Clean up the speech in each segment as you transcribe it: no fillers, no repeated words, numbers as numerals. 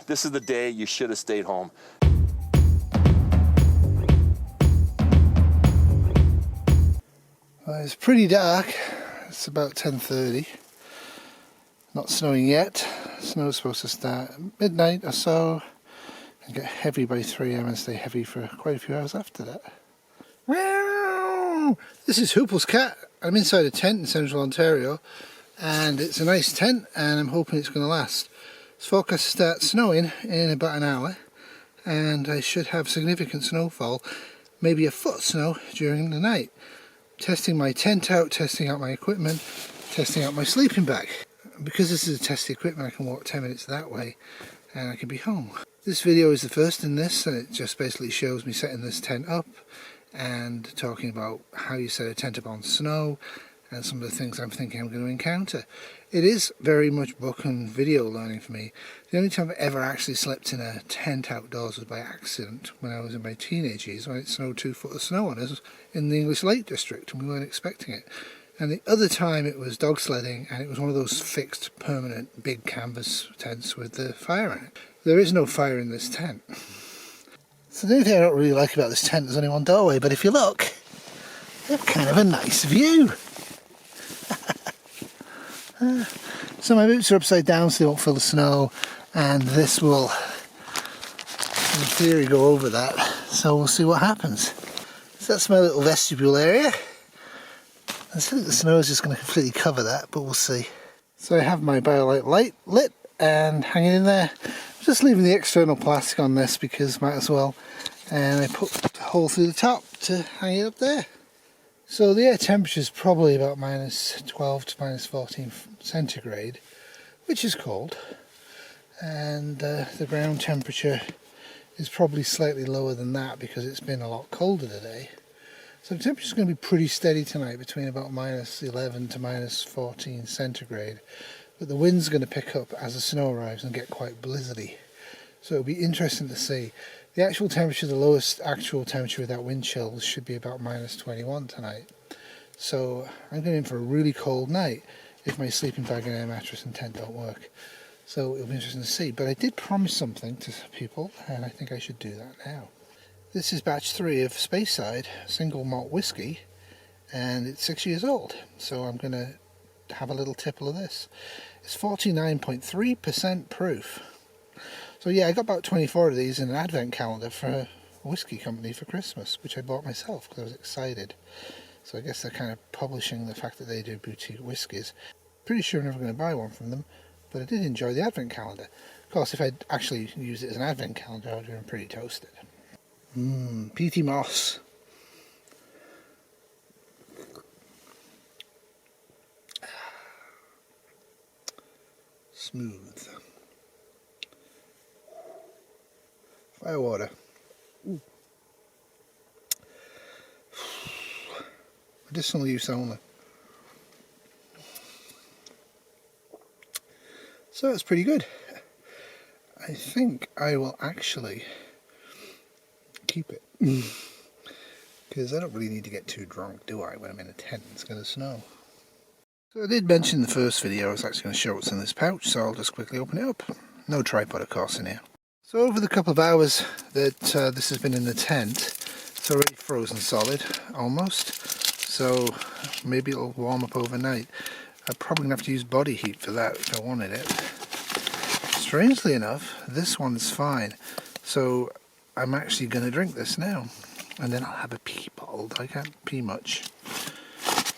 this is the day you should have stayed home. Well, it's pretty dark. It's about 10:30. Not snowing yet. Snow's supposed to start at midnight or so and get heavy by 3 AM and stay heavy for quite a few hours after that. Meow! This is Huples Cat. I'm inside a tent in central Ontario, and it's a nice tent and I'm hoping it's going to last. It's forecast to start snowing in about an hour, and I should have significant snowfall, maybe a foot of snow during the night. Testing my tent out, testing out my equipment, testing out my sleeping bag. Because this is a test equipment, I can walk 10 minutes that way and I can be home. This video is the first in this, and it just basically shows me setting this tent up and talking about how you set a tent up on snow and some of the things I'm thinking I'm going to encounter. It is very much book and video learning for me. The only time I've ever actually slept in a tent outdoors was by accident when I was in my teenage years, when it snowed 2 foot of snow on us in the English Lake District and we weren't expecting it. And the other time it was dog sledding, and it was one of those fixed permanent big canvas tents with the fire in it. There is no fire in this tent. So the only thing I don't really like about this tent, there's only one doorway, but if you look, they have kind of a nice view. So my boots are upside down so they won't fill the snow, and this will in theory go over that, so we'll see what happens. So that's my little vestibule area. I think the snow is just going to completely cover that, but we'll see. So I have my BioLite light lit and hanging in there. I'm just leaving the external plastic on this because might as well, and I put a hole through the top to hang it up there. So the air temperature is probably about minus 12 to minus 14 centigrade, which is cold, and the ground temperature is probably slightly lower than that because it's been a lot colder today. So the temperature is going to be pretty steady tonight, between about minus 11 to minus 14 centigrade, but the wind's going to pick up as the snow arrives and get quite blizzardy. So it'll be interesting to see. The actual temperature, the lowest actual temperature without wind chills, should be about minus 21 tonight. So I'm going in for a really cold night if my sleeping bag and air mattress and tent don't work. So it'll be interesting to see. But I did promise something to people, and I think I should do that now. This is batch 3 of Speyside single malt whiskey, and it's 6 years old. So I'm going to have a little tipple of this. It's 49.3% proof. So yeah, I got about 24 of these in an advent calendar for a whiskey company for Christmas, which I bought myself because I was excited. So I guess they're kind of publishing the fact that they do boutique whiskies. Pretty sure I'm never going to buy one from them, but I did enjoy the advent calendar. Of course, if I'd actually used it as an advent calendar, I would have been pretty toasted. Peaty moss. Smooth. Firewater. Ooh. Medicinal use only. So it's pretty good. I think I will actually keep it. Because I don't really need to get too drunk, do I, when I'm in a tent and it's going to snow. So I did mention in the first video I was actually going to show what's in this pouch, so I'll just quickly open it up. No tripod of course in here. So over the couple of hours that this has been in the tent, it's already frozen solid, almost. So maybe it'll warm up overnight. I'm probably going to have to use body heat for that if I wanted it. Strangely enough, this one's fine. So I'm actually going to drink this now. And then I'll have a pee bottle. I can't pee much.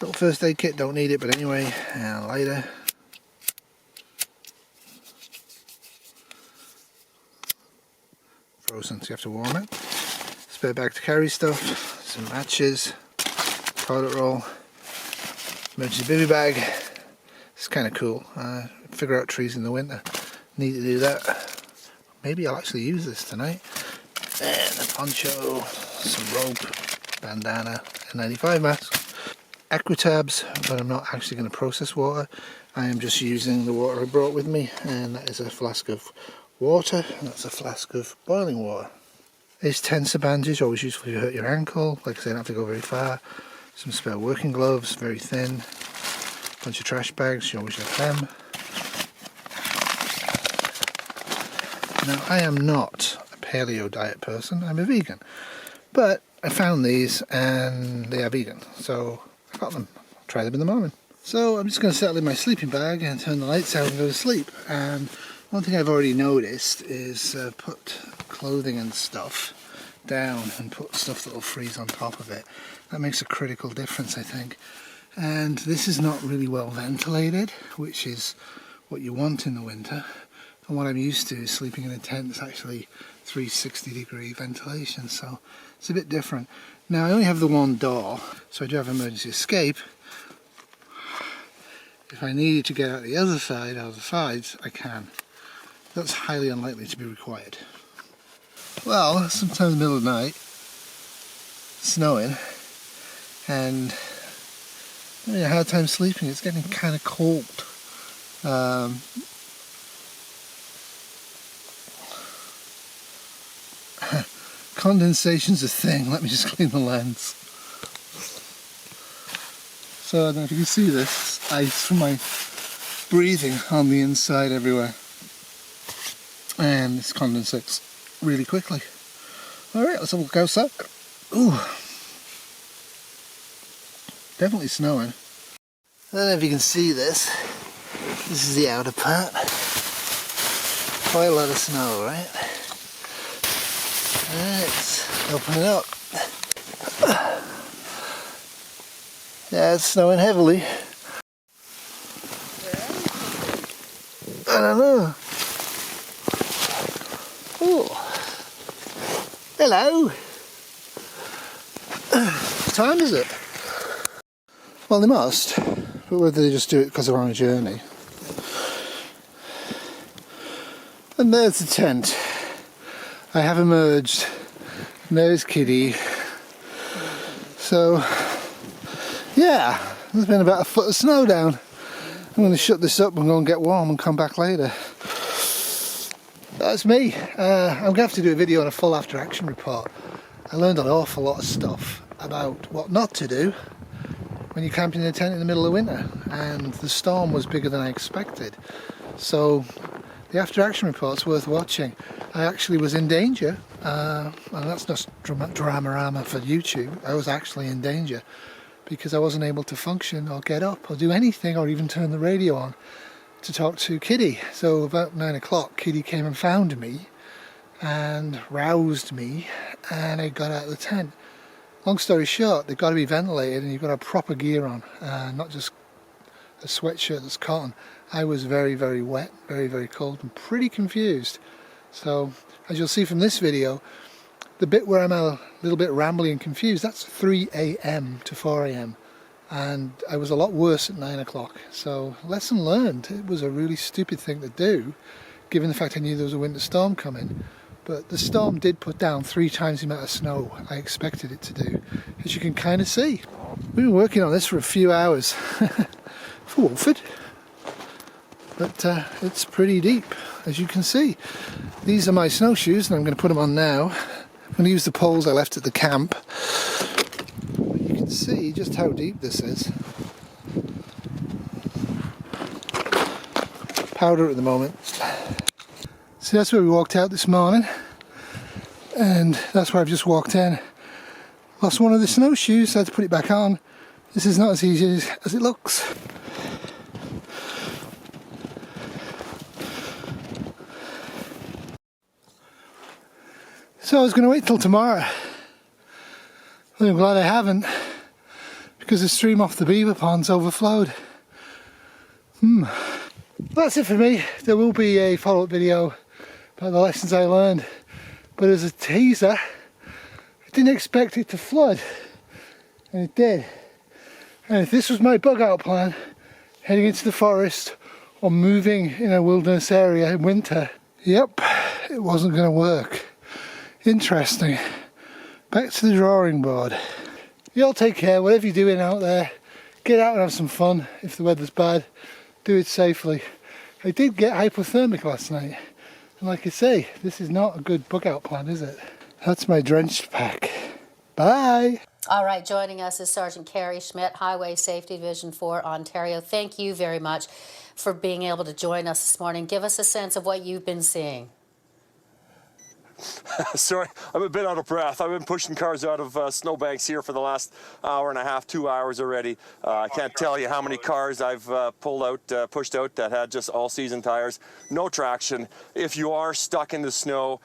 Little first aid kit, don't need it, but anyway, and a lighter. Frozen, so you have to warm it. Spare bag to carry stuff, some matches, toilet roll, emergency bivy bag. It's kind of cool. Figure out trees in the winter. Need to do that. Maybe I'll actually use this tonight. And a poncho, some rope, bandana, N95 mask. Aquatabs, but I'm not actually going to process water. I am just using the water I brought with me, and that is a flask of water, and that's a flask of boiling water. This tensor bandage, always useful if you hurt your ankle. Like I said, I don't have to go very far. Some spare working gloves, very thin. Bunch of trash bags, you always have them. Now, I am not a paleo diet person, I'm a vegan. But I found these and they are vegan, so I got them. I'll try them in the morning. So I'm just going to settle in my sleeping bag and turn the lights out and go to sleep. And one thing I've already noticed is put clothing and stuff down and put stuff that will freeze on top of it. That makes a critical difference, I think. And this is not really well ventilated, which is what you want in the winter. And what I'm used to is sleeping in a tent that's actually 360-degree ventilation, so it's a bit different. Now I only have the one door, so I do have emergency escape. If I needed to get out the other side, out of the sides, I can. That's highly unlikely to be required. Well, sometime in the middle of the night, snowing, and I'm having a hard time sleeping. It's getting kind of cold. Condensation's a thing. Let me just clean the lens. So I don't know if you can see this. It's ice from my breathing on the inside everywhere. And this condensates really quickly. Alright, let's have a look outside. Ooh. Definitely snowing. I don't know if you can see this. This is the outer part. Quite a lot of snow, right? Let's open it up. Yeah, it's snowing heavily. I don't know. Oh, hello. What time is it? Well, they must, but whether they just do it because they're on a journey. And there's the tent. I have emerged. And there's Kitty. So, yeah, there's been about a foot of snow down. I'm going to shut this up and go and get warm and come back later. That's me. I'm going to have to do a video on a full after action report. I learned an awful lot of stuff about what not to do when you're camping in a tent in the middle of winter, and the storm was bigger than I expected. So the after action report's worth watching. I actually was in danger, and that's not drama for YouTube. I was actually in danger because I wasn't able to function or get up or do anything or even turn the radio on to talk to Kitty. So about 9 o'clock, Kitty came and found me and roused me, and I got out of the tent. Long story short, they've got to be ventilated and you've got to have proper gear on, not just a sweatshirt that's cotton. I was very, very wet, very, very cold and pretty confused. So, as you'll see from this video, the bit where I'm a little bit rambly and confused, that's 3 AM to 4 AM. And I was a lot worse at 9 o'clock. So, lesson learned. It was a really stupid thing to do, given the fact I knew there was a winter storm coming. But the storm did put down 3 times the amount of snow I expected it to do, as you can kind of see. We've been working on this for a few hours for Wolford, but it's pretty deep, as you can see. These are my snowshoes, and I'm going to put them on now. I'm going to use the poles I left at the camp. You can see just how deep this is. Powder at the moment. So that's where we walked out this morning, and that's where I've just walked in. Lost one of the snowshoes, so I had to put it back on. This is not as easy as it looks. So I was going to wait till tomorrow, but I'm glad I haven't, because the stream off the beaver pond's overflowed. That's it for me. There will be a follow-up video about the lessons I learned, but as a teaser, I didn't expect it to flood, and it did. And if this was my bug out plan, heading into the forest or moving in a wilderness area in winter, yep, it wasn't going to work. Interesting. Back to the drawing board. You all take care, whatever you're doing out there. Get out and have some fun. If the weather's bad, do it safely. I did get hypothermic last night, and like I say, this is not a good bug out plan, is it? That's my drenched pack. Bye! All right, joining us is Sergeant Carrie Schmidt, Highway Safety Division 4, Ontario. Thank you very much for being able to join us this morning. Give us a sense of what you've been seeing. Sorry, I'm a bit out of breath. I've been pushing cars out of snowbanks here for the last hour and a half, 2 hours already. I can't tell you how many cars I've pushed out that had just all-season tires, no traction. If you are stuck in the snow,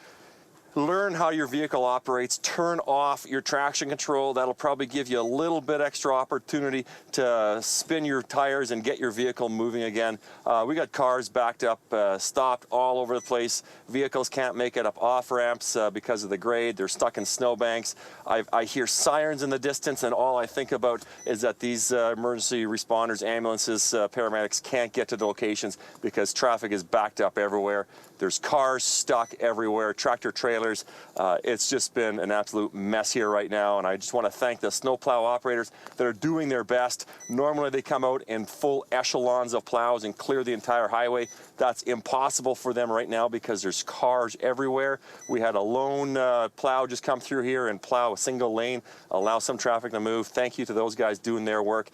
learn how your vehicle operates, turn off your traction control. That'll probably give you a little bit extra opportunity to spin your tires and get your vehicle moving again. We got cars backed up, stopped all over the place. Vehicles can't make it up off ramps because of the grade. They're stuck in snowbanks. I hear sirens in the distance, and all I think about is that these emergency responders, ambulances, paramedics can't get to the locations because traffic is backed up everywhere. There's cars stuck everywhere, tractor trailers. It's just been an absolute mess here right now, and I just want to thank the snowplow operators that are doing their best. Normally they come out in full echelons of plows and clear the entire highway. That's impossible for them right now because there's cars everywhere. We had a lone plow just come through here and plow a single lane, allow some traffic to move. Thank you to those guys doing their work.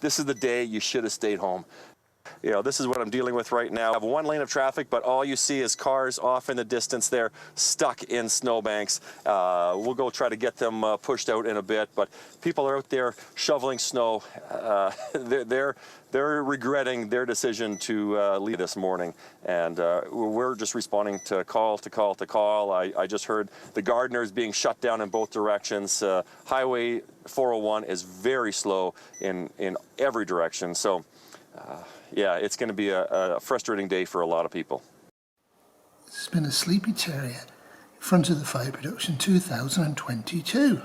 This is the day you should have stayed home. You know, this is what I'm dealing with right now. I have one lane of traffic, but all you see is cars off in the distance there, stuck in snowbanks. We'll go try to get them pushed out in a bit, but people are out there shoveling snow. They're regretting their decision to leave this morning, and we're just responding to call to call to call. I just heard the Gardiners being shut down in both directions. Highway 401 is very slow in every direction, so yeah, it's going to be a frustrating day for a lot of people. This has been a Sleepy Terrier in front of the Fire Production 2022.